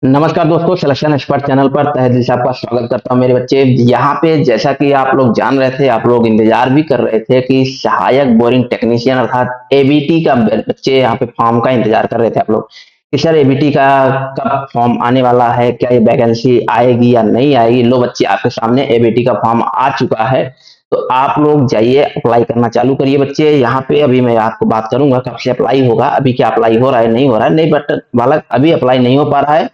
नमस्कार दोस्तों, selection expert channel पर तहे दिल से आपका स्वागत करता हूं मेरे बच्चे। यहाँ पे जैसा कि आप लोग जान रहे थे, आप लोग इंतजार भी कर रहे थे कि सहायक बोरिंग टेक्नीशियन अर्थात एबीटी का बच्चे यहाँ पे फॉर्म का इंतजार कर रहे थे आप लोग कि सर एबीटी का कब फॉर्म आने वाला है, क्या ये वैकेंसी आएगी या नहीं आएगी। लो बच्चे, आपके सामने एबीटी का फॉर्म आ चुका है, तो आप लोग जाइए अप्लाई करना चालू करिए बच्चे। यहाँ पे अभी मैं आपको बात करूंगा कब से अप्लाई होगा, अभी क्या अप्लाई हो रहा है नहीं हो रहा है नहीं, बट बालक अभी अप्लाई नहीं हो पा रहा है।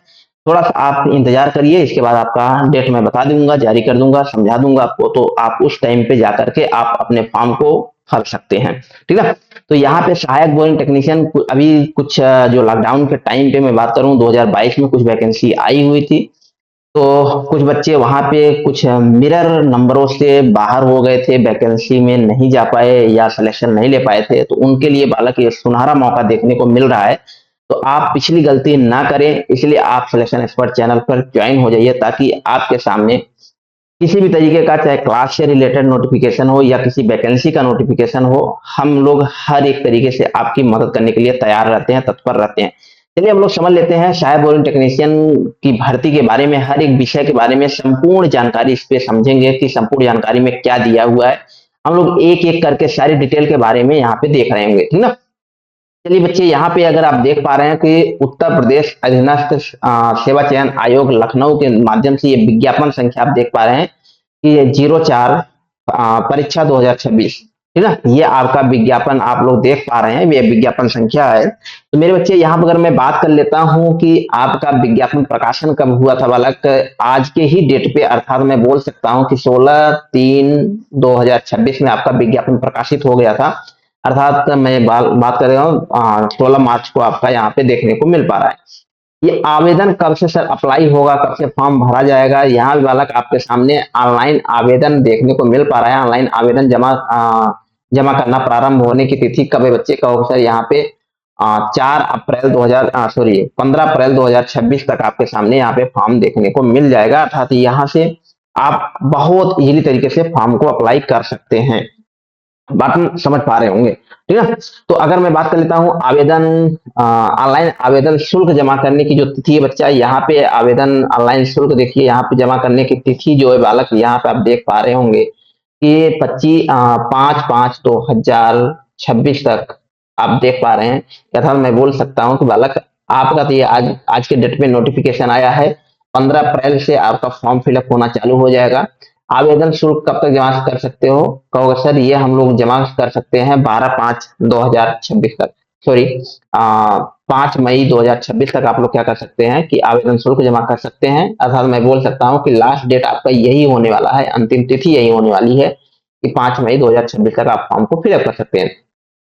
थोड़ा सा आप इंतजार करिए, इसके बाद आपका डेट मैं बता दूंगा, जारी कर दूंगा, समझा दूंगा आपको, तो आप उस टाइम पे जाकर के आप अपने फॉर्म को भर सकते हैं। ठीक है। तो यहाँ पे सहायक बोरिंग टेक्नीशियन अभी कुछ जो लॉकडाउन के टाइम पे मैं बात करूं 2022 में कुछ वैकेंसी आई हुई थी। तो कुछ बच्चे वहां पे कुछ मिरर नंबरों से बाहर हो गए थे, वैकेंसी में नहीं जा पाए या सिलेक्शन नहीं ले पाए थे, तो उनके लिए बालक ये सुनहरा मौका देखने को मिल रहा है। तो आप पिछली गलती ना करें, इसलिए आप सिलेक्शन एक्सपर्ट चैनल पर ज्वाइन हो जाइए, ताकि आपके सामने किसी भी तरीके का, चाहे क्लास से रिलेटेड नोटिफिकेशन हो या किसी वैकेंसी का नोटिफिकेशन हो, हम लोग हर एक तरीके से आपकी मदद करने के लिए तैयार रहते हैं, तत्पर रहते हैं। चलिए हम लोग समझ लेते हैं सहायक बोरिंग टेक्नीशियन की भर्ती के बारे में, हर एक विषय के बारे में संपूर्ण जानकारी इस पे समझेंगे कि संपूर्ण जानकारी में क्या दिया हुआ है। हम लोग एक एक करके सारी डिटेल के बारे में यहाँ पे देख रहे होंगे, ठीक ना। चलिए बच्चे, यहाँ पे अगर आप देख पा रहे हैं कि उत्तर प्रदेश अधीनस्थ सेवा चयन आयोग लखनऊ के माध्यम से ये विज्ञापन संख्या आप देख पा रहे हैं कि ये 04 परीक्षा 2026, ठीक है। ये आपका विज्ञापन आप लोग देख पा रहे हैं, ये विज्ञापन संख्या है। तो मेरे बच्चे, यहाँ पर अगर मैं बात कर लेता हूँ कि आपका विज्ञापन प्रकाशन कब हुआ था बालक, आज के ही डेट पे, अर्थात मैं बोल सकता हूँ कि 16/3/2026 में आपका विज्ञापन प्रकाशित हो गया था। अर्थात मैं बात कर रहा हूँ 16 मार्च को आपका यहाँ पे देखने को मिल पा रहा है। ये आवेदन कब से सर अप्लाई होगा, कब से फॉर्म भरा जाएगा, यहाँ भी बालक आपके सामने ऑनलाइन आवेदन देखने को मिल पा रहा है। ऑनलाइन आवेदन जमा करना प्रारंभ होने की तिथि कब है बच्चे, कहो सर यहाँ पे 4 अप्रैल 2000 सॉरी 15 अप्रैल 2026 तक आपके सामने यहाँ पे फॉर्म देखने को मिल जाएगा। अर्थात यहाँ से आप बहुत इजीली तरीके से फॉर्म को अप्लाई कर सकते हैं। बात समझ पा रहे होंगे, ठीक है। तो अगर मैं बात कर लेता हूँ आवेदन, ऑनलाइन आवेदन शुल्क जमा करने की जो तिथि है बच्चा, यहाँ पे आवेदन ऑनलाइन शुल्क देखिए, यहाँ पे जमा करने की तिथि जो है बालक, यहाँ पे आप देख पा रहे होंगे कि 5/5/2026 तक आप देख पा रहे हैं। यथा मैं बोल सकता हूँ कि बालक आपका तो ये आज आज के डेट में नोटिफिकेशन आया है, 15 अप्रैल से आपका फॉर्म फिलअप होना चालू हो जाएगा। आवेदन शुल्क कब तक जमा कर सकते हो, कहोगे सर ये हम लोग जमा कर सकते हैं 12/5/2026 तक, सॉरी 5 मई 2026 तक आप लोग क्या कर सकते हैं कि आवेदन शुल्क जमा कर सकते हैं। अर्थात मैं बोल सकता हूँ कि लास्ट डेट आपका यही होने वाला है, अंतिम तिथि यही होने वाली है कि 5 मई 2026 तक आप फॉर्म को फिलअप कर सकते हैं।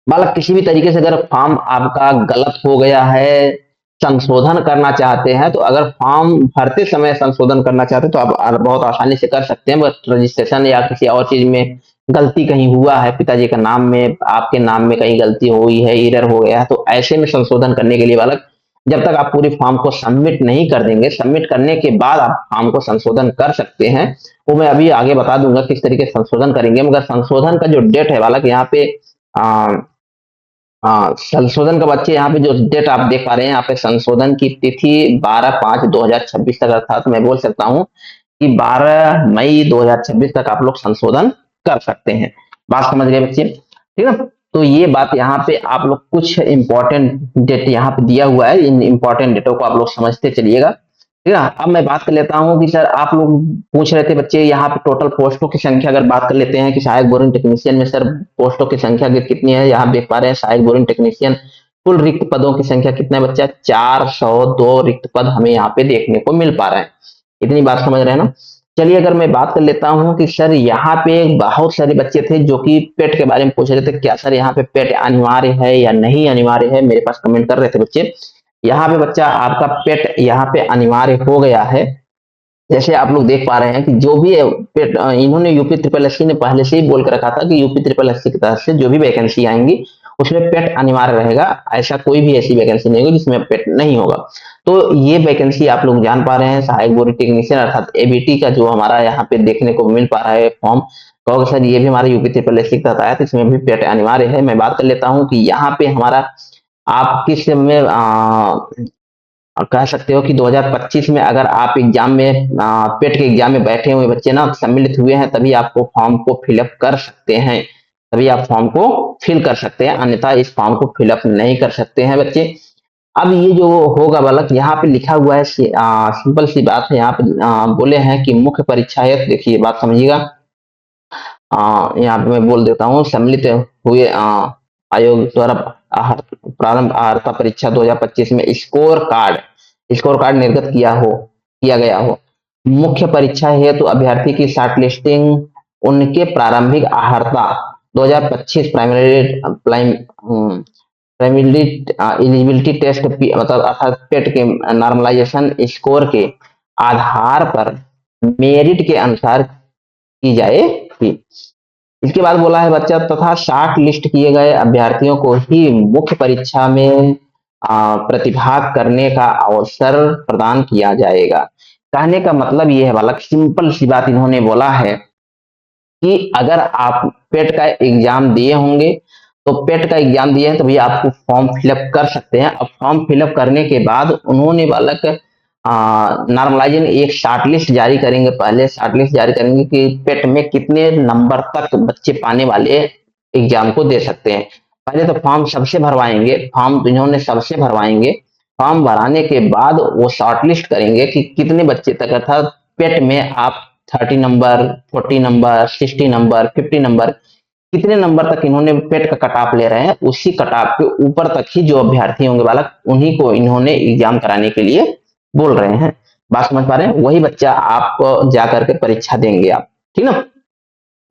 बालक किसी भी तरीके से अगर फॉर्म आपका गलत हो गया है, संशोधन करना चाहते हैं, तो अगर फॉर्म भरते समय संशोधन करना चाहते हैं तो आप बहुत आसानी से कर सकते हैं। बट रजिस्ट्रेशन या किसी और चीज में गलती कहीं हुआ है, पिताजी का नाम में आपके नाम में कहीं गलती हुई है, एरर हो गया है, तो ऐसे में संशोधन करने के लिए बालक, जब तक आप पूरी फॉर्म को सबमिट नहीं कर देंगे, सबमिट करने के बाद आप फॉर्म को संशोधन कर सकते हैं। वो मैं अभी आगे बता दूंगा किस तरीके से संशोधन करेंगे, मगर संशोधन का जो डेट है बालक, यहाँ पे हाँ, संशोधन का बच्चे यहाँ पे जो डेट आप देख पा रहे हैं, यहाँ पे संशोधन की तिथि 12/5/2026 तक, अर्थात मैं बोल सकता हूँ कि 12 मई 2026 तक आप लोग संशोधन कर सकते हैं। बात समझ गए बच्चे, ठीक है। तो ये बात यहाँ पे आप लोग कुछ इंपॉर्टेंट डेट यहाँ पे दिया हुआ है, इन इंपॉर्टेंट डेटों को आप लोग समझते चलिएगा, ठीक है। अब मैं बात कर लेता हूँ कि सर आप लोग पूछ रहे थे बच्चे, यहाँ पे टोटल पोस्टों की संख्या अगर बात कर लेते हैं कि सहायक बोरिंग टेक्नीशियन में सर पोस्टों की संख्या कितनी है, यहाँ देख पा रहे हैं सहायक बोरिंग टेक्नीशियन कुल रिक्त पदों की संख्या कितना है बच्चा, 402 रिक्त पद हमें यहाँ पे देखने को मिल पा रहे हैं। इतनी बात समझ रहे हैं ना। चलिए अगर मैं बात कर लेता हूँ कि सर यहाँ पे बहुत सारे बच्चे थे जो कि पेट के बारे में पूछ रहे थे, क्या सर यहाँ पे पेट अनिवार्य है या नहीं अनिवार्य है, मेरे पास कमेंट कर रहे थे बच्चे। यहाँ पे बच्चा आपका पेट यहाँ पे अनिवार्य हो गया है। जैसे आप लोग देख पा रहे हैं कि जो भी पेट इन्होंने यूपी ट्रिपल एससी ने पहले से ही बोल के रखा था कि यूपी ट्रिपल एससी की तरफ से जो भी वैकेंसी आएंगी उसमें पेट अनिवार्य रहेगा, ऐसा कोई भी ऐसी वैकेंसी नहीं होगी जिसमें पेट नहीं होगा। तो ये वैकेंसी आप लोग जान पा रहे हैं, सहायक बोरिंग टेक्नीशियन अर्थात एबीटी का जो हमारा यहाँ पे देखने को मिल पा रहा है फॉर्म, कहोगे सर ये भी हमारे यूपी ट्रिपल एससी का आया, तो इसमें भी पेट अनिवार्य है। मैं बात कर लेता हूँ कि यहाँ पे हमारा आप किस में कह सकते हो कि 2025 में अगर आप एग्जाम में पेट के एग्जाम में बैठे हुए बच्चे ना सम्मिलित हुए हैं, तभी आपको फॉर्म को फिलअप कर सकते हैं, तभी आप फॉर्म को फिल कर सकते हैं, अन्यथा इस फॉर्म को फिलअप नहीं कर सकते हैं बच्चे। अब ये जो होगा बालक, यहाँ पे लिखा हुआ है, सिंपल सी बात है, यहाँ पे बोले हैं कि मुख्य परीक्षा है, देखिए बात समझिएगा। यहाँ पे मैं बोल देता हूँ, सम्मिलित हुए आयोग द्वारा प्रारंभ अर्हता परीक्षा 2025 में स्कोर कार्ड निर्गत किया गया हो। मुख्य परीक्षा हेतु अभ्यर्थी की शॉर्ट लिस्टिंग उनके प्रारंभिक अर्हता 2025 प्राइमरी एलिजिबिलिटी टेस्ट मतलब अर्थात पेट के नॉर्मलाइजेशन स्कोर के आधार पर मेरिट के अनुसार की जाएगी। इसके बाद बोला है बच्चा, तथा शॉर्ट लिस्ट किए गए अभ्यर्थियों को ही मुख्य परीक्षा में प्रतिभाग करने का अवसर प्रदान किया जाएगा। कहने का मतलब ये है बालक, सिंपल सी बात इन्होंने बोला है कि अगर आप पेट का एग्जाम दिए होंगे, तो पेट का एग्जाम दिए हैं तभी आपको फॉर्म फिलअप कर सकते हैं। अब फॉर्म फिलअप करने के बाद उन्होंने बालक नॉर्मलाइजेशन एक शॉर्ट लिस्ट जारी करेंगे, पहले शॉर्ट लिस्ट जारी करेंगे कि पेट में कितने नंबर तक बच्चे पाने वाले एग्जाम को दे सकते हैं। पहले तो फॉर्म सबसे भरवाएंगे, फॉर्म इन्होंने सबसे भरवाएंगे, फॉर्म भराने के बाद वो शॉर्ट लिस्ट करेंगे कि कितने बच्चे तक, अर्थात पेट में आप 30 नंबर, 40 नंबर, 60 नंबर, 50 नंबर, कितने नंबर तक इन्होंने पेट का कट ऑफ ले रहे हैं, उसी कट ऑफ के ऊपर तक ही जो अभ्यर्थी होंगे बालक, उन्हीं को इन्होंने एग्जाम कराने के लिए बोल रहे हैं। बात समझ पा रहे हैं? वही बच्चा आप जा करके परीक्षा देंगे आप, ठीक ना,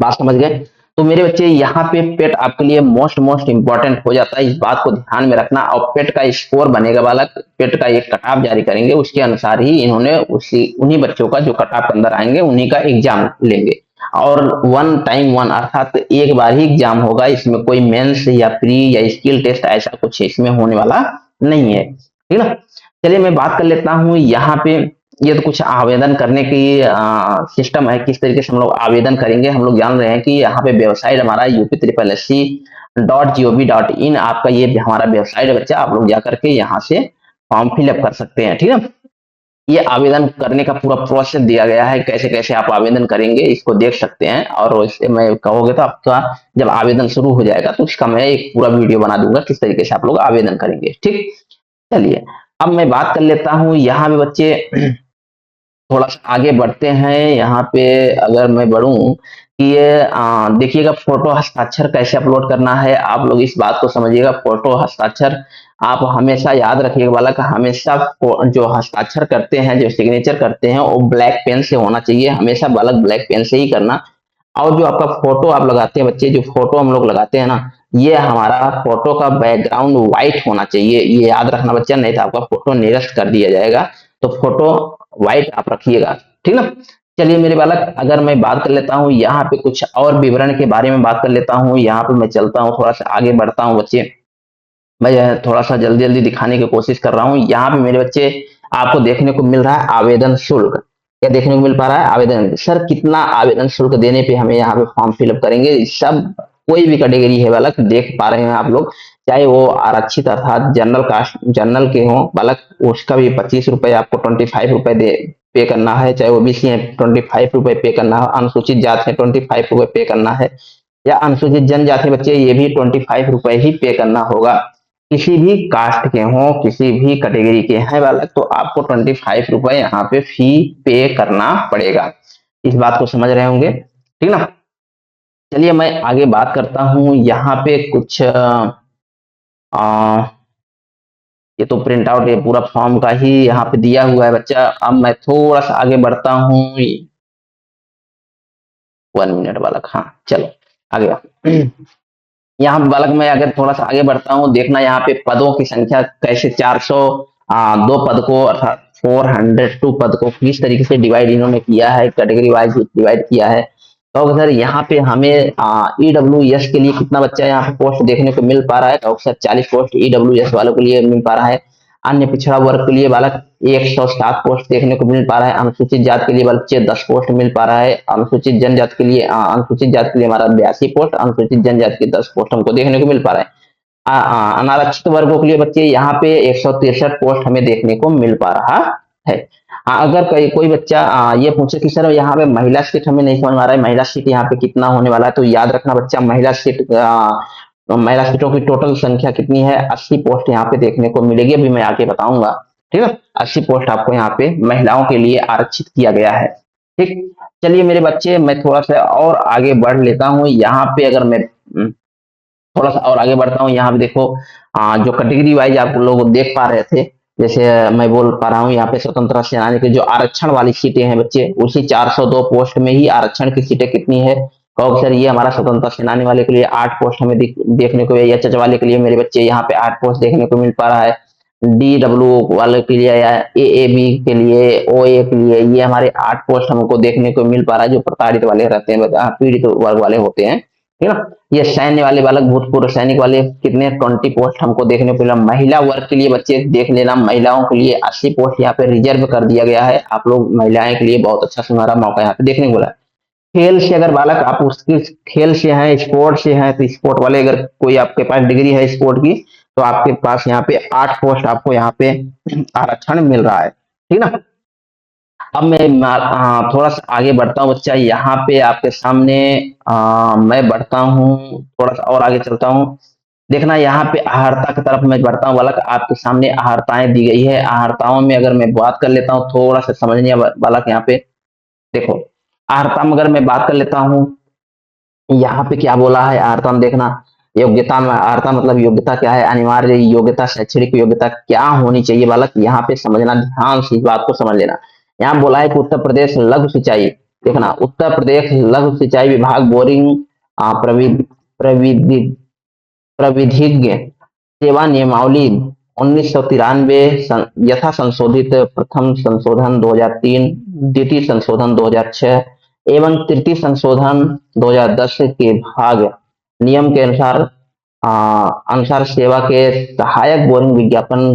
बात समझ गए? तो मेरे बच्चे यहाँ पे पेट आपके लिए मोस्ट इंपॉर्टेंट हो जाता है, इस बात को ध्यान में रखना। और पेट का स्कोर बनेगा बालक, पेट का एक कट ऑफ जारी करेंगे, उसके अनुसार ही इन्होंने उन्हीं बच्चों का जो कट ऑफ के अंदर आएंगे उन्हीं का एग्जाम लेंगे। और वन टाइम वन, अर्थात एक बार ही एग्जाम होगा, इसमें कोई मेंस या प्री या स्किल टेस्ट ऐसा कुछ इसमें होने वाला नहीं है, ठीक ना। चलिए मैं बात कर लेता हूँ यहाँ पे, ये तो कुछ आवेदन करने की सिस्टम है, किस तरीके से हम लोग आवेदन करेंगे। हम लोग जान रहे हैं कि यहाँ पे वेबसाइट हमारा UP SSC.gov.in आपका ये हमारा वेबसाइट है बच्चा, आप लोग जाकर के यहाँ से फॉर्म फिलअप कर सकते हैं, ठीक है। ये आवेदन करने का पूरा प्रोसेस दिया गया है, कैसे कैसे आप आवेदन करेंगे इसको देख सकते हैं। और इससे मैं कहोगे तो आपका जब आवेदन शुरू हो जाएगा तो इसका मैं एक पूरा वीडियो बना दूंगा, किस तरीके से आप लोग आवेदन करेंगे, ठीक। चलिए अब मैं बात कर लेता हूँ यहाँ पे बच्चे, थोड़ा सा आगे बढ़ते हैं। यहाँ पे अगर मैं बढ़ूं कि ये देखिएगा, फोटो हस्ताक्षर कैसे अपलोड करना है, आप लोग इस बात को समझिएगा। फोटो हस्ताक्षर आप हमेशा याद रखिएगा बालक, हमेशा जो हस्ताक्षर करते हैं, जो सिग्नेचर करते हैं, वो ब्लैक पेन से होना चाहिए, हमेशा बालक ब्लैक पेन से ही करना। और जो आपका फोटो आप लगाते हैं बच्चे, जो फोटो हम लोग लगाते हैं ना, ये हमारा फोटो का बैकग्राउंड व्हाइट होना चाहिए, ये याद रखना बच्चा, नहीं तो आपका फोटो निरस्त कर दिया जाएगा। तो फोटो व्हाइट आप रखिएगा, ठीक ना। चलिए मेरे बालक, अगर मैं बात कर लेता हूँ यहाँ पे कुछ और विवरण के बारे में बात कर लेता हूँ। यहाँ पे मैं चलता हूँ, थोड़ा सा आगे बढ़ता हूँ बच्चे, मैं थोड़ा सा जल्दी जल्दी दिखाने की कोशिश कर रहा हूँ। यहाँ पे मेरे बच्चे आपको देखने को मिल रहा है आवेदन शुल्क, क्या देखने को मिल पा रहा है? आवेदन, सर कितना आवेदन शुल्क देने पे हमें यहाँ पे फॉर्म फिलअप करेंगे? सब कोई भी कैटेगरी है बालक, देख पा रहे हैं आप लोग, चाहे वो आरक्षित अर्थात जनरल कास्ट, जनरल के हों बालक, उसका भी 25 रुपए आपको 25 रुपए दे पे करना है, चाहे ओबीसी है 25 रुपए पे करना है, अनुसूचित जात है 25 रुपए पे करना है, या अनुसूचित जनजाति बच्चे ये भी 25 रुपए ही पे करना होगा। किसी भी कास्ट के हों, किसी भी कैटेगरी के हैं बालक, तो आपको 25 रुपए यहाँ पे फी पे करना पड़ेगा, इस बात को समझ रहे होंगे, ठीक ना। चलिए मैं आगे बात करता हूँ यहाँ पे कुछ ये तो प्रिंट आउट ये पूरा फॉर्म का ही यहाँ पे दिया हुआ है बच्चा। अब मैं थोड़ा सा आगे बढ़ता हूँ, 1 मिनट बालक, हाँ चलो आगे। यहाँ पे बालक मैं अगर थोड़ा सा आगे बढ़ता हूँ, देखना यहाँ पे पदों की संख्या कैसे 402 पद को अर्थात 402 पद को किस तरीके से डिवाइड इन्होंने किया है, कैटेगरी वाइज डिवाइड किया है। तो सर यहाँ पे हमें EWS के लिए कितना बच्चा यहाँ पे पोस्ट देखने को मिल पा रहा है? तो सर 40 पोस्ट EWS वालों के लिए मिल पा रहा है। अन्य पिछड़ा वर्ग के लिए बालक 107 पोस्ट देखने को मिल पा रहा है। अनुसूचित जात के लिए बच्चे 10 पोस्ट मिल पा रहा है। अनुसूचित जनजात के लिए अनुसूचित जात के लिए हमारा 82 पोस्ट, अनुसूचित जनजात के 10 पोस्ट हमको देखने को मिल पा रहा है। अनारक्षित वर्गों के लिए बच्चे यहाँ पे 163 पोस्ट हमें देखने को मिल पा रहा है। अगर कोई बच्चा ये पूछे कि सर यहाँ पे महिला सीट हमें नहीं समझ में आ रहा है, महिला सीट यहाँ पे कितना होने वाला है, तो याद रखना बच्चा, महिला सीटों की टोटल संख्या कितनी है, 80 पोस्ट यहाँ पे देखने को मिलेगी, अभी मैं आगे बताऊंगा। ठीक है, 80 पोस्ट आपको यहाँ पे महिलाओं के लिए आरक्षित किया गया है। ठीक, चलिए मेरे बच्चे, मैं थोड़ा सा और आगे बढ़ लेता हूँ। यहाँ पे अगर मैं थोड़ा सा और आगे बढ़ता हूँ, यहाँ पे देखो जो कैटेगरी वाइज आप लोग देख पा रहे थे, जैसे मैं बोल पा रहा हूँ यहाँ पे स्वतंत्रता सेनानी के जो आरक्षण वाली सीटें हैं बच्चे, उसी 402 पोस्ट में ही आरक्षण की सीटें कितनी है, कहो सर ये हमारा स्वतंत्रता सेनानी वाले के लिए 8 पोस्ट हमें देखने को, या एच वाले के लिए मेरे बच्चे यहाँ पे 8 पोस्ट देखने को मिल पा रहा है, DW वाले के लिए या AAB के लिए, OA के लिए ये हमारे 8 पोस्ट हमको देखने को मिल पा रहा है, जो प्रताड़ित वाले रहते हैं, पीड़ित वर्ग वाले होते हैं। ठीक है ना, ये सैन्य वाले बालक, भूतपूर्व सैनिक वाले कितने 20 पोस्ट हमको देखने को मिला। महिला वर्ग के लिए बच्चे देख लेना, महिलाओं के लिए 80 पोस्ट यहाँ पे रिजर्व कर दिया गया है, आप लोग महिलाएं के लिए बहुत अच्छा सुनहरा मौका यहाँ पे देखने को मिला। खेल से अगर बालक आप उसकी खेल से हैं, स्पोर्ट से हैं, तो स्पोर्ट वाले अगर कोई आपके पास डिग्री है स्पोर्ट की, तो आपके पास यहाँ पे 8 पोस्ट आपको यहाँ पे आरक्षण मिल रहा है। ठीक ना, अब मैं थोड़ा सा आगे बढ़ता हूँ बच्चा, यहाँ पे आपके सामने मैं बढ़ता हूँ, थोड़ा सा और आगे चलता हूँ। देखना यहाँ पे आहारता की तरफ मैं बढ़ता हूँ बालक, आपके सामने आहारताएं दी गई है। आहारताओं में अगर मैं बात कर लेता हूँ, थोड़ा सा समझने बालक, यहाँ पे देखो, आहारता में अगर मैं बात कर लेता हूँ, यहाँ पे क्या बोला है आहारता में, देखना योग्यता में, आहारता मतलब योग्यता क्या है, अनिवार्य योग्यता, शैक्षणिक योग्यता क्या होनी चाहिए बालक, यहाँ पे समझना, ध्यान से इस बात को समझ लेना। यहाँ बोला है कि उत्तर प्रदेश लघु सिंचाई, देखना उत्तर प्रदेश लघु सिंचाई विभाग बोरिंग प्रविधि प्रविधिज्ञ सेवा नियमावली 1993 यथा संशोधित, प्रथम संशोधन 2003, द्वितीय संशोधन 2006 एवं तृतीय संशोधन 2010 के भाग नियम के अनुसार सेवा के सहायक बोरिंग विज्ञापन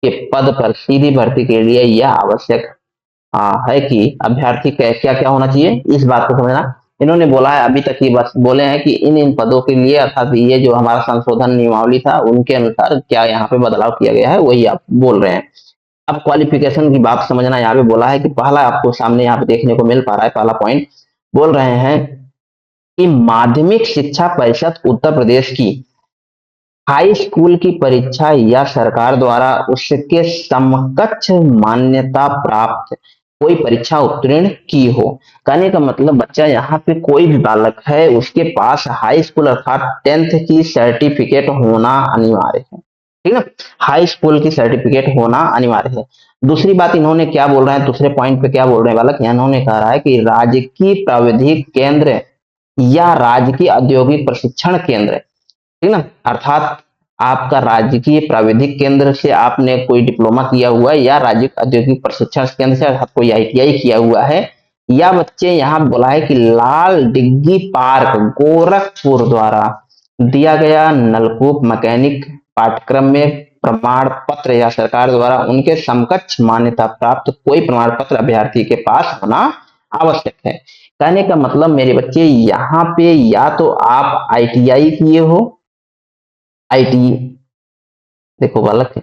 के पद पर सीधी भर्ती के लिए यह आवश्यक है कि अभ्यर्थी क्या क्या होना चाहिए, इस बात को समझना। इन्होंने बोला है, अभी तक ये बस बोले हैं कि इन पदों के लिए, अर्थात ये जो हमारा संशोधन नियमावली था उनके अनुसार क्या यहाँ पे बदलाव किया गया है, वही आप बोल रहे हैं। अब क्वालिफिकेशन की बात समझना, यहाँ पे बोला है कि पहला आपको सामने यहाँ पे देखने को मिल पा रहा है, पहला पॉइंट बोल रहे हैं कि माध्यमिक शिक्षा परिषद उत्तर प्रदेश की हाई स्कूल की परीक्षा या सरकार द्वारा उसके समकक्ष मान्यता प्राप्त कोई परीक्षा उत्तीर्ण की हो। कहने का मतलब बच्चा, यहाँ पे कोई भी बालक है उसके पास हाई स्कूल अर्थात 10th की सर्टिफिकेट होना अनिवार्य है। ठीक है, हाई स्कूल की सर्टिफिकेट होना अनिवार्य है। दूसरी बात इन्होंने क्या बोल रहे हैं, दूसरे पॉइंट पे क्या बोल रहे हैं बालक, इन्होंने कहा है कि राजकीय प्राविधिक केंद्र या राजकीय औद्योगिक प्रशिक्षण केंद्र, ठीक ना, अर्थात आपका राजकीय प्राविधिक केंद्र से आपने कोई डिप्लोमा किया हुआ है, या राज्य औद्योगिक प्रशिक्षण केंद्र से अर्थात कोई ITI किया हुआ है, या बच्चे यहाँ बोला है कि लाल डिग्गी पार्क गोरखपुर द्वारा दिया गया नलकूप मैकेनिक पाठ्यक्रम में प्रमाण पत्र या सरकार द्वारा उनके समकक्ष मान्यता प्राप्त कोई प्रमाण पत्र अभ्यर्थी के पास होना आवश्यक है। कहने का मतलब मेरे बच्चे, यहाँ पे या तो आप ITI किए हो, ITI देखो बालक,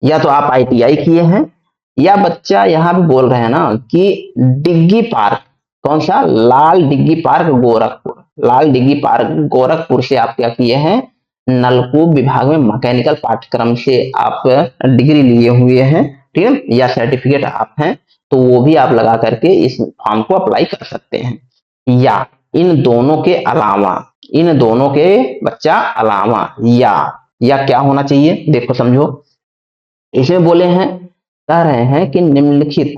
या तो आप ITI किए हैं, या बच्चा यहाँ पे बोल रहे हैं ना कि डिग्गी पार्क, कौन सा, लाल डिग्गी पार्क गोरखपुर, लाल डिग्गी पार्क गोरखपुर से आप क्या किए हैं, नलकूप विभाग में मैकेनिकल पाठ्यक्रम से आप डिग्री लिए हुए हैं, ठीक है, या सर्टिफिकेट आप हैं, तो वो भी आप लगा करके इस फॉर्म को अप्लाई कर सकते हैं। या इन दोनों के अलावा, इन दोनों के बच्चा अलावा या क्या होना चाहिए, देखो समझो, इसमें बोले हैं, कह रहे हैं कि निम्नलिखित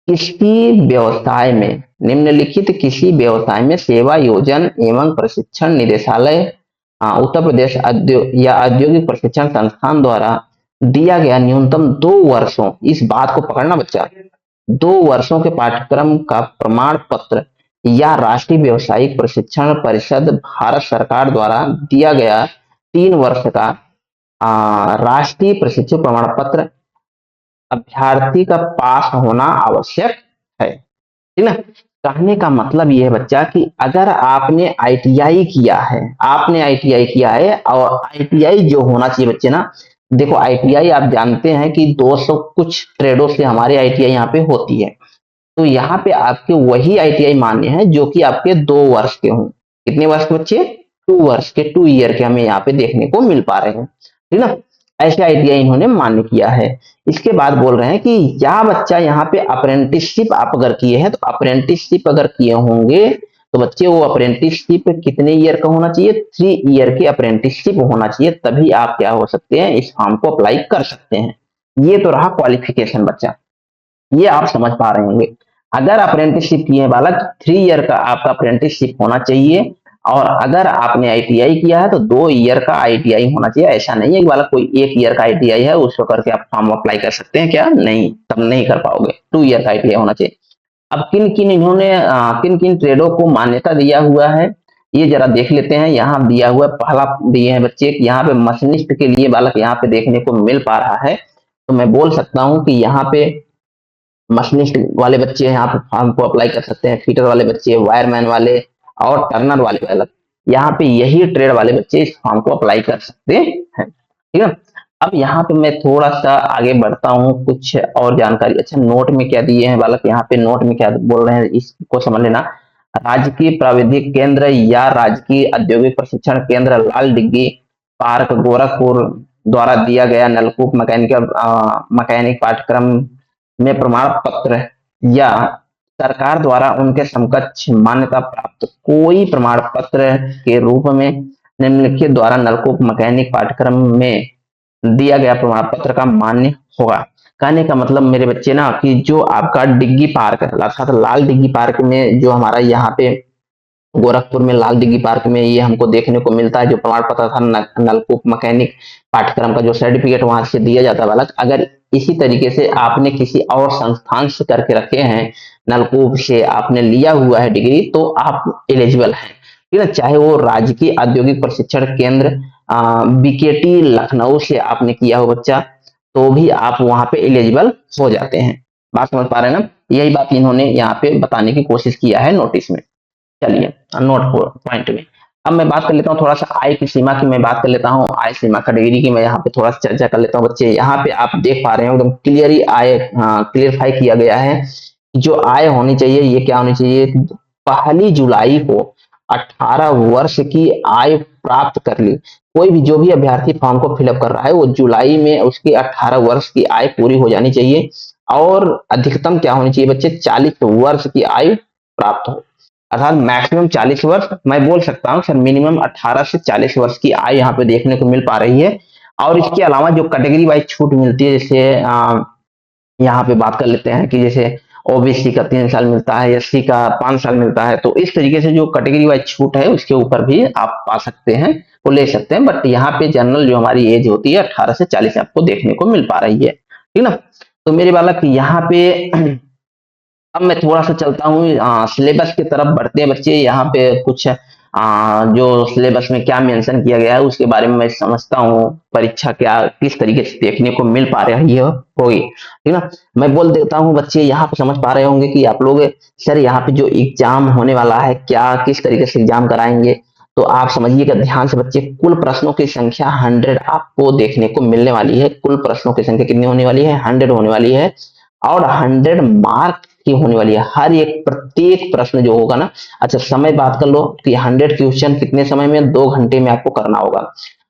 किसी व्यवसाय में, निम्नलिखित किसी व्यवसाय में सेवा योजन एवं प्रशिक्षण निदेशालय उत्तर प्रदेश या औद्योगिक प्रशिक्षण संस्थान द्वारा दिया गया न्यूनतम 2 वर्षों, इस बात को पकड़ना बच्चा, 2 वर्षों के पाठ्यक्रम का प्रमाण पत्र या राष्ट्रीय व्यवसायिक प्रशिक्षण परिषद भारत सरकार द्वारा दिया गया 3 वर्ष का राष्ट्रीय प्रशिक्षण प्रमाण पत्र अभ्यर्थी का पास होना आवश्यक है। ठीक ना, कहने का मतलब ये है बच्चा कि अगर आपने आईटीआई किया है, और आईटीआई जो होना चाहिए बच्चे ना, देखो आईटीआई आप जानते हैं कि 200 कुछ ट्रेडों से हमारी आईटीआई यहाँ पे होती है। तो यहाँ पे आपके वही आईटीआई मान्य है जो कि आपके 2 वर्ष के हों। कितने वर्ष के बच्चे? 2 वर्ष के, 2 ईयर के हमें यहाँ पे देखने को मिल पा रहे हैं, ठीक ना। ऐसे आईटीआई इन्होंने मान्य किया है। इसके बाद बोल रहे हैं कि यह बच्चा यहाँ पे अप्रेंटिसशिप आप अगर किए हैं, तो अप्रेंटिसशिप अगर किए होंगे तो बच्चे वो अप्रेंटिसशिप कितने ईयर का होना चाहिए? 3 ईयर की अप्रेंटिसशिप होना चाहिए, तभी आप क्या हो सकते हैं, इस फॉर्म को अप्लाई कर सकते हैं। ये तो रहा क्वालिफिकेशन बच्चा, ये आप समझ पा रहे होंगे। अगर अप्रेंटिसशिप किए हैं बालक, 3 ईयर का आपका अप्रेंटिसशिप होना चाहिए। और अगर आपने आईटीआई किया है तो 2 ईयर का आईटीआई होना चाहिए। ऐसा नहीं है कि बालक कोई 1 ईयर का आईटीआई है उसको करके आप फॉर्म अप्लाई कर सकते हैं, क्या नहीं, तब नहीं कर पाओगे। 2 ईयर का आईटीआई होना चाहिए। अब किन किन इन्होंने किन किन ट्रेडों को मान्यता दिया हुआ है, ये जरा देख लेते हैं। यहाँ दिया हुआ पहला दिए हैं बच्चे, यहाँ पे मशीनिस्ट के लिए बालक यहाँ पे देखने को मिल पा रहा है। तो मैं बोल सकता हूँ कि यहाँ पे मशीनिस्ट वाले बच्चे यहाँ पे फॉर्म को अप्लाई कर सकते हैं, फीटर वाले बच्चे, वायरमैन वाले और टर्नर वाले वाला, यहाँ पे यही ट्रेड वाले बच्चे इस फॉर्म को अप्लाई कर सकते हैं, ठीक है। अब यहाँ पे मैं थोड़ा सा आगे बढ़ता हूँ, कुछ और जानकारी। अच्छा, नोट में क्या दिए हैं बालक, यहाँ पे नोट में क्या बोल रहे हैं इसको समझ लेना। राजकीय प्राविधिक केंद्र या राजकीय औद्योगिक प्रशिक्षण केंद्र लाल डिग्गी पार्क गोरखपुर द्वारा दिया गया नलकूप मैकेनिक पाठ्यक्रम में प्रमाण पत्र या सरकार द्वारा उनके समकक्ष मान्यता प्राप्त कोई प्रमाण पत्र के रूप में निम्नलिखित द्वारा नलकूप मैकेनिक पाठ्यक्रम में दिया गया प्रमाण पत्र का मान्य होगा। कहने का मतलब मेरे बच्चे ना कि जो आपका डिग्गी पार्क है, अर्थात लाल डिग्गी पार्क में जो हमारा यहाँ पे गोरखपुर में लाल डिग्गी पार्क में ये हमको देखने को मिलता है, जो प्रमाण पत्र था नलकूप मैकेनिक पाठ्यक्रम का जो सर्टिफिकेट वहां से दिया जाता है बालक, अगर इसी तरीके से आपने किसी और संस्थान से करके रखे हैं, नलकूप से आपने लिया हुआ है डिग्री, तो आप एलिजिबल हैं, ठीक है। चाहे वो राजकीय औद्योगिक प्रशिक्षण केंद्र बीकेटी लखनऊ से आपने किया हो बच्चा, तो भी आप वहां पे एलिजिबल हो जाते हैं। बात समझ पा रहे हैं ना? यही बात इन्होंने यहाँ पे बताने की कोशिश किया है नोटिस में। चलिए नोट पॉइंट में अब मैं बात कर लेता हूँ, थोड़ा सा आय की सीमा की मैं बात कर लेता हूँ, आय सीमा कैटेगरी की मैं यहाँ पे थोड़ा सा चर्चा कर लेता हूँ बच्चे। यहाँ पे आप देख पा रहे हो एकदम क्लियरली आय क्लियरफाई किया गया है। जो आय होनी चाहिए ये क्या होनी चाहिए, 1 जुलाई को 18 वर्ष की आय प्राप्त कर ली। कोई भी जो भी अभ्यर्थी फॉर्म को फिलअप कर रहा है वो जुलाई में उसकी 18 वर्ष की आय पूरी हो जानी चाहिए। और अधिकतम क्या होनी चाहिए बच्चे, 40 वर्ष की आयु प्राप्त हो, अर्थात मैक्सिमम 40 वर्ष। मैं बोल सकता हूँ सर मिनिमम 18 से 40 वर्ष की आय यहाँ पे देखने को मिल पा रही है। और इसके अलावा जो कैटेगरी वाइज छूट मिलती है, जैसे यहाँ पे बात कर लेते हैं कि जैसे ओबीसी का 3 साल मिलता है, एससी का 5 साल मिलता है, तो इस तरीके से जो कैटेगरी वाइज छूट है उसके ऊपर भी आप पा सकते हैं, वो ले सकते हैं। बट यहाँ पे जनरल जो हमारी एज होती है 18 से 40 आपको देखने को मिल पा रही है, ठीक ना। तो मेरे बालक यहाँ पे अब मैं थोड़ा सा चलता हूँ सिलेबस की तरफ बढ़ते हैं बच्चे। यहाँ पे कुछ जो सिलेबस में क्या मेंशन किया गया है उसके बारे में मैं समझता हूँ, परीक्षा क्या किस तरीके से देखने को मिल पा रही है होगी, ठीक ना। मैं बोल देता हूँ बच्चे, यहाँ पे समझ पा रहे होंगे कि आप लोग सर यहाँ पे जो एग्जाम होने वाला है क्या किस तरीके से एग्जाम कराएंगे। तो आप समझिएगा ध्यान से बच्चे, कुल प्रश्नों की संख्या 100 आपको देखने को मिलने वाली है। कुल प्रश्नों की संख्या कितनी होने वाली है, 100 होने वाली है। और 100 मार्क की होने वाली है हर एक प्रत्येक प्रश्न जो होगा ना। अच्छा समय बात कर लो कि 100 क्वेश्चन कितने समय में, 2 घंटे में आपको करना होगा।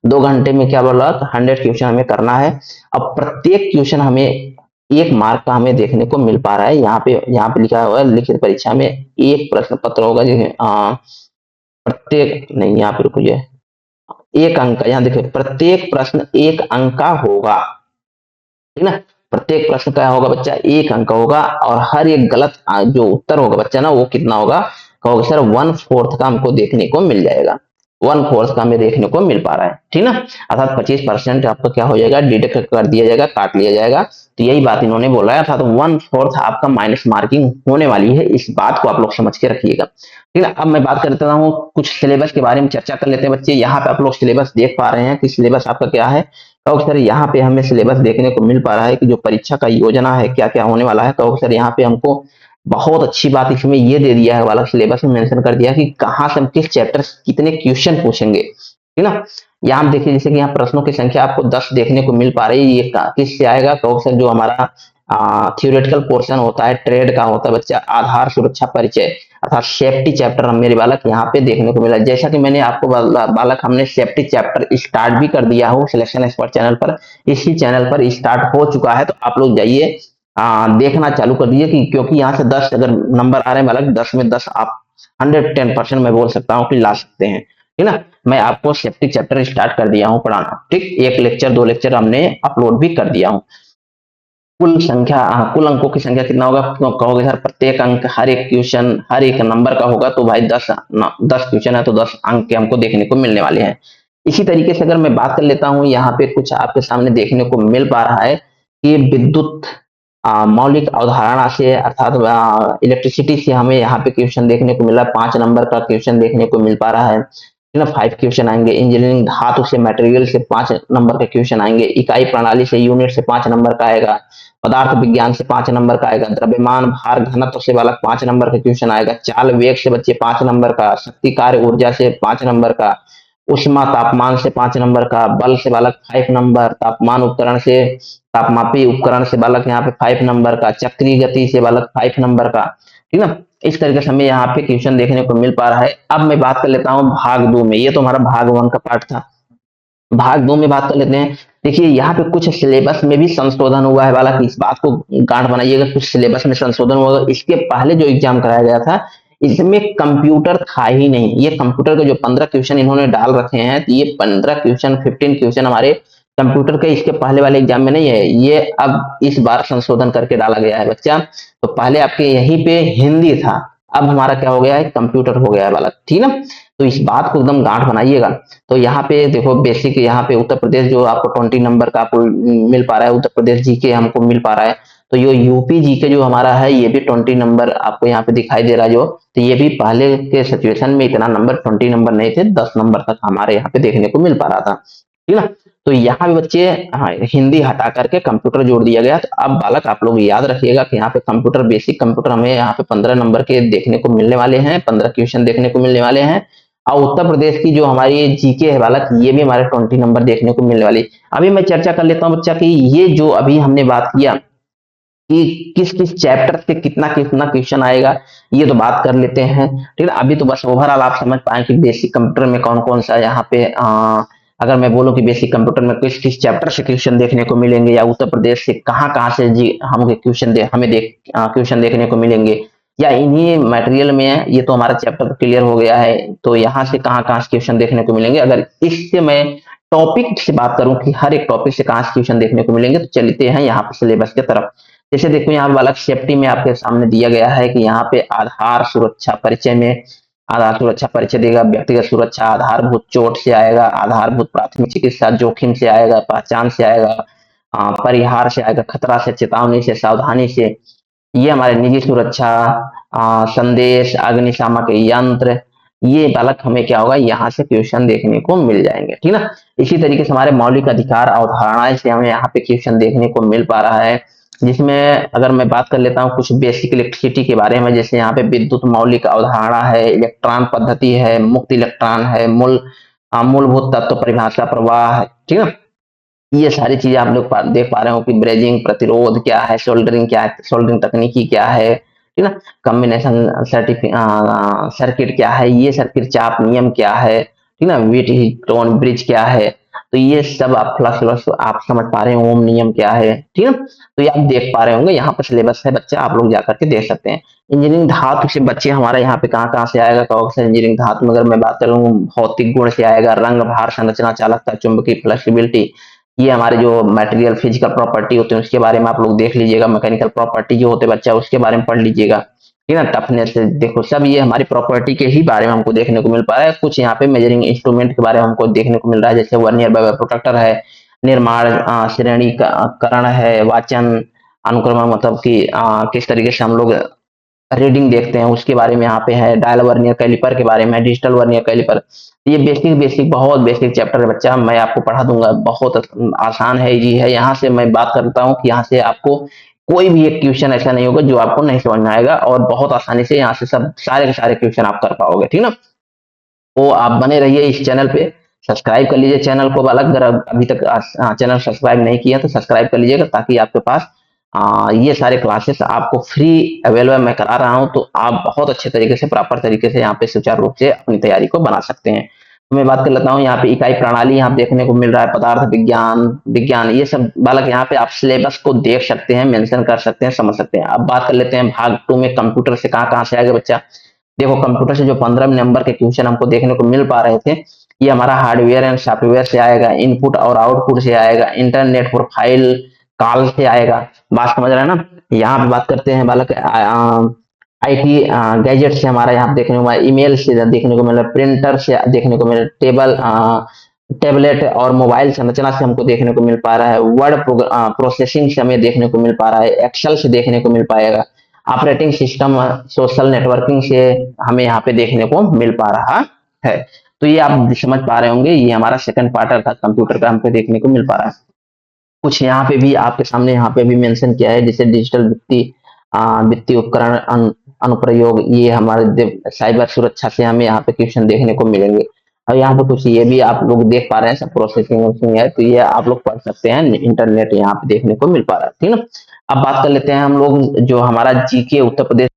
2 घंटे में क्या बोला, 100 क्वेश्चन हमें करना है। अब प्रत्येक क्वेश्चन हमें 1 मार्क का हमें देखने को मिल पा रहा है। यहाँ पे लिखा हुआ है लिखित परीक्षा में एक प्रश्न पत्र होगा, प्रत्येक नहीं, यहाँ पे रुकिए, 1 अंक, यहाँ देखिए प्रत्येक प्रश्न 1 अंक का होगा, ठीक ना। प्रत्येक प्रश्न का होगा बच्चा 1 अंक होगा। और हर एक गलत जो उत्तर होगा बच्चा ना, वो कितना होगा, कहोगे सर 1/4 का हमको देखने को मिल जाएगा। 1/4 का हमें देखने को मिल पा रहा है, ठीक ना। अर्थात 25% आपका क्या हो जाएगा, डिडक्ट कर दिया जाएगा, काट लिया जाएगा। तो यही बात इन्होंने बोला है, अर्थात 1/4 आपका माइनस मार्किंग होने वाली है। इस बात को आप लोग समझ के रखिएगा, ठीक है। अब मैं बात करता हूँ, कुछ सिलेबस के बारे में चर्चा कर लेते हैं बच्चे। यहाँ पे आप लोग सिलेबस देख पा रहे हैं कि सिलेबस आपका क्या है। कहो सर यहाँ पे हमें सिलेबस देखने को मिल पा रहा है कि जो परीक्षा का योजना है क्या क्या होने वाला है। कहो सर यहाँ पे हमको बहुत अच्छी बात इसमें ये दे दिया है वाला सिलेबस में मेंशन कर दिया कि कहाँ से हम किस चैप्टर से कितने क्वेश्चन पूछेंगे, ठीक ना। यहाँ देखिए जैसे कि यहाँ प्रश्नों की संख्या आपको 10 देखने को मिल पा रही है। ये किससे आएगा, क्वेश्चन जो हमारा थियोरेटिकल पोर्शन होता है, ट्रेड का होता है बच्चा, आधार सुरक्षा परिचय अर्थात सेफ्टी चैप्टर हम मेरे बालक यहाँ पे देखने को मिला। जैसा कि मैंने आपको बालक हमने सेफ्टी चैप्टर स्टार्ट भी कर दिया हो सिलेक्शन एक्सपर्ट चैनल पर, इसी चैनल पर स्टार्ट हो चुका है, तो आप लोग जाइए देखना चालू कर दिए कि क्योंकि यहाँ से 10 अगर नंबर आ रहे हैं बालक, 10 में 10 आप 110% मैं बोल सकता हूँ कि ला सकते हैं, ठीक ना। मैं आपको सेफ्टी चैप्टर स्टार्ट कर दिया हूँ पढ़ाना, ठीक। एक लेक्चर 2 लेक्चर हमने अपलोड भी कर दिया हूँ। कुल संख्या कुल अंकों की संख्या कितना होगा, कहोगे सर प्रत्येक अंक हर एक क्वेश्चन हर एक नंबर का होगा, तो भाई 10 क्वेश्चन है तो 10 अंक के हमको देखने को मिलने वाले हैं। इसी तरीके से अगर मैं बात कर लेता हूँ, यहाँ पे कुछ आपके सामने देखने को मिल पा रहा है कि विद्युत मौलिक अवधारणा से अर्थात इलेक्ट्रिसिटी से हमें यहाँ पे क्वेश्चन देखने को मिला, 5 नंबर का क्वेश्चन देखने को मिल पा रहा है, ठीक ना। 5 क्वेश्चन आएंगे। इंजीनियरिंग धातु से मटेरियल से 5 नंबर के क्वेश्चन आएंगे। इकाई प्रणाली से यूनिट से 5 नंबर का आएगा। पदार्थ विज्ञान से 5 नंबर का आएगा। द्रव्यमान भार घनत्व से वाला 5 नंबर का क्वेश्चन आएगा। चाल वेग से बच्चे 5 नंबर का। शक्ति कार्य ऊर्जा से 5 नंबर का। उष्मा तापमान से 5 नंबर का। बल से बालक 5 नंबर। तापमान उपकरण से तापमापी उपकरण से बालक यहाँ पे 5 नंबर का। चक्रीय गति से बालक 5 नंबर का, ठीक ना। इस तरीके से हमें यहाँ पे क्वेश्चन देखने को मिल पा रहा है। अब मैं बात कर लेता हूँ भाग 2 में। ये तो हमारा भाग 1 का पार्ट था। भाग 2 में बात कर लेते हैं। देखिए यहाँ पे कुछ सिलेबस में भी संशोधन हुआ है वाला, कि इस बात को गांठ बनाइएगा, कुछ सिलेबस में संशोधन हुआ। इसके पहले जो एग्जाम कराया गया था इसमें कंप्यूटर था ही नहीं। ये कंप्यूटर के जो 15 क्वेश्चन इन्होंने डाल रखे हैं, तो ये 15 क्वेश्चन 15 क्वेश्चन हमारे कंप्यूटर के इसके पहले वाले एग्जाम में नहीं है। ये अब इस बार संशोधन करके डाला गया है बच्चा। तो पहले आपके यहीं पे हिंदी था, अब हमारा क्या हो गया है, कंप्यूटर हो गया है बालक, ठीक ना। तो इस बात को एकदम गांठ बनाइएगा। तो यहाँ पे देखो बेसिक, यहाँ पे उत्तर प्रदेश जो आपको 20 नंबर का आपको मिल पा रहा है, उत्तर प्रदेश जीके हमको मिल पा रहा है। तो ये यूपी जीके जो हमारा है ये भी 20 नंबर आपको यहाँ पे दिखाई दे रहा है जो, तो ये भी पहले के सिचुएशन में इतना नंबर 20 नंबर नहीं थे, 10 नंबर तक हमारे यहाँ पे देखने को मिल पा रहा था, ठीक ना। तो यहाँ भी बच्चे हिंदी हटा करके कंप्यूटर जोड़ दिया गया। तो अब बालक आप लोग याद रखिएगा कि यहाँ पे कंप्यूटर बेसिक कंप्यूटर हमें यहाँ पे 15 नंबर के देखने को मिलने वाले हैं, 15 क्वेश्चन देखने को मिलने वाले हैं। और उत्तर प्रदेश की जो हमारी जीके है बालक, ये भी हमारे 20 नंबर देखने को मिलने वाली। अभी मैं चर्चा कर लेता हूँ बच्चा की ये जो अभी हमने बात किया कि किस किस चैप्टर से कितना कितना क्वेश्चन आएगा, ये तो बात कर लेते हैं, ठीक है। अभी तो बस ओवरऑल आप समझ पाए कि बेसिक कंप्यूटर में कौन कौन सा यहाँ पे अगर मैं बोलूं कि बेसिक कंप्यूटर में किस किस चैप्टर से क्वेश्चन देखने को मिलेंगे, या उत्तर प्रदेश से कहाँ कहाँ से जी हमें क्वेश्चन देखने को मिलेंगे, या इन्हीं मटेरियल में है, ये तो हमारा चैप्टर क्लियर हो गया है। तो यहाँ से कहाँ कहाँ से क्वेश्चन देखने को मिलेंगे, अगर इससे मैं टॉपिक से बात करूं कि हर एक टॉपिक से कहाँ से क्वेश्चन देखने को मिलेंगे, तो चलते हैं यहाँ पे सिलेबस की तरफ। जैसे देखो यहाँ बालक सेफ्टी में आपके सामने दिया गया है कि यहाँ पे आधार सुरक्षा परिचय में आधार सुरक्षा परिचय देगा। व्यक्तिगत सुरक्षा आधारभूत चोट से आएगा। आधारभूत प्राथमिक चिकित्सा जोखिम से आएगा, पहचान से आएगा, परिहार से आएगा, खतरा से, चेतावनी से, सावधानी से। ये हमारे निजी सुरक्षा, संदेश, अग्निशामक यंत्र, ये बालक हमें क्या होगा यहाँ से क्वेश्चन देखने को मिल जाएंगे, ठीक ना। इसी तरीके से हमारे मौलिक अधिकार अवधारणाएं से हमें यहाँ पे क्वेश्चन देखने को मिल पा रहा है, जिसमें अगर मैं बात कर लेता हूँ कुछ बेसिक इलेक्ट्रिसिटी के बारे में। जैसे यहाँ पे विद्युत मौलिक अवधारणा है, इलेक्ट्रॉन पद्धति है, मुक्त इलेक्ट्रॉन है, मूलभूत तत्व परिभाषा प्रवाह है, ठीक है। ये सारी चीजें आप लोग देख पा रहे हो कि ब्रेजिंग प्रतिरोध क्या है, सोल्डरिंग क्या है, सोल्डरिंग तकनीकी क्या है, ठीक ना। कॉम्बिनेशन सर्किट क्या है, ये सर्किट चाप नियम क्या है, ठीक ना। वीट हीटोन ब्रिज क्या है, तो ये सब आप फ्लक्स आप समझ पा रहे हो। ओम नियम क्या है, ठीक है। तो ये आप देख पा रहे होंगे, यहाँ पर सिलेबस है बच्चा, आप लोग जाकर के देख सकते हैं। इंजीनियरिंग धातु से बच्चे हमारे यहाँ पे कहाँ कहाँ से आएगा, कौन इंजीनियरिंग धातु में अगर मैं बात करूँ भौतिक गुण से आएगा। रंग भार संरचना चालकता चुंबकीय फ्लेक्सिबिलिटी, ये हमारे जो मटेरियल फिजिकल प्रॉपर्टी होते हैं उसके बारे में आप लोग देख लीजिएगा। मैकेनिकल प्रॉपर्टी जो होते हैं बच्चा उसके बारे में पढ़ लीजिएगा, ठीक है ना। टफनेस से देखो सब ये हमारी प्रॉपर्टी के ही बारे में हमको देखने को मिल पा रहा है। कुछ यहाँ पे मेजरिंग इंस्ट्रूमेंट के बारे में हमको देखने को मिल रहा है, जैसे वर्नियर प्रोट्रैक्टर है, निर्माण श्रेणीकरण है, वाचन अनुक्रमण, मतलब कि किस तरीके से हम लोग रीडिंग देखते हैं उसके बारे में यहाँ पे है, डायल वर्नियर कैलिपर के बारे में, डिजिटल वर्नियर कैलिपर। ये बेसिक बेसिक बहुत बेसिक चैप्टर है बच्चा, मैं आपको पढ़ा दूंगा, बहुत आसान है, इजी है। यहाँ से मैं बात करता हूँ कि यहाँ से आपको कोई भी एक क्वेश्चन ऐसा नहीं होगा जो आपको नहीं समझ में आएगा, और बहुत आसानी से यहाँ से सब सारे के सारे क्वेश्चन आप कर पाओगे, ठीक ना। तो आप बने रहिए इस चैनल पे, सब्सक्राइब कर लीजिए चैनल को। बालक अगर अभी तक चैनल सब्सक्राइब नहीं किया तो सब्सक्राइब कर लीजिएगा, ताकि आपके पास ये सारे क्लासेस आपको फ्री अवेलेबल मैं करा रहा हूं, तो आप बहुत अच्छे तरीके से प्रॉपर तरीके से यहाँ पे सुचारू रूप से अपनी तैयारी को बना सकते हैं। तो मैं बात कर लेता हूँ यहाँ पे इकाई प्रणाली यहाँ देखने को मिल रहा है, पदार्थ विज्ञान, विज्ञान, ये सब बालक यहाँ पे आप सिलेबस को देख सकते हैं, मेंशन कर सकते हैं, समझ सकते हैं। अब बात कर लेते हैं भाग 2 में कंप्यूटर से कहाँ कहाँ से आएगा बच्चा। देखो कंप्यूटर से जो 15 नंबर के क्वेश्चन हमको देखने को मिल पा रहे थे, ये हमारा हार्डवेयर एंड सॉफ्टवेयर से आएगा, इनपुट और आउटपुट से आएगा, इंटरनेट प्रोफाइल कॉल से आएगा। बात समझ रहे हैं ना। यहाँ पे बात करते हैं बालक आईटी गैजेट से हमारा यहाँ देखने को मिला, ईमेल से देखने को मिला, प्रिंटर से देखने को मिला, टेबलेट और मोबाइल संरचना से हमको देखने को मिल पा रहा है, वर्ड प्रोसेसिंग से हमें देखने को मिल पा रहा है, एक्सेल से देखने को मिल पाएगा, ऑपरेटिंग सिस्टम सोशल नेटवर्किंग से हमें यहाँ पे देखने को मिल पा रहा है। तो ये आप समझ पा रहे होंगे, ये हमारा सेकंड पार्ट अर्थात कंप्यूटर का हमको देखने को मिल पा रहा है। कुछ यहाँ पे भी आपके सामने यहाँ पे भी मेंशन किया है, जैसे डिजिटल वित्तीय उपकरण अनुप्रयोग, ये हमारे साइबर सुरक्षा से हमें यहाँ पे क्वेश्चन देखने को मिलेंगे। और यहाँ पे कुछ ये भी आप लोग देख पा रहे हैं, सब प्रोसेसिंग है, तो ये आप लोग पढ़ सकते हैं, इंटरनेट यहाँ पे देखने को मिल पा रहा है, ठीक है ना। अब बात कर लेते हैं हम लोग जो हमारा जीके उत्तर प्रदेश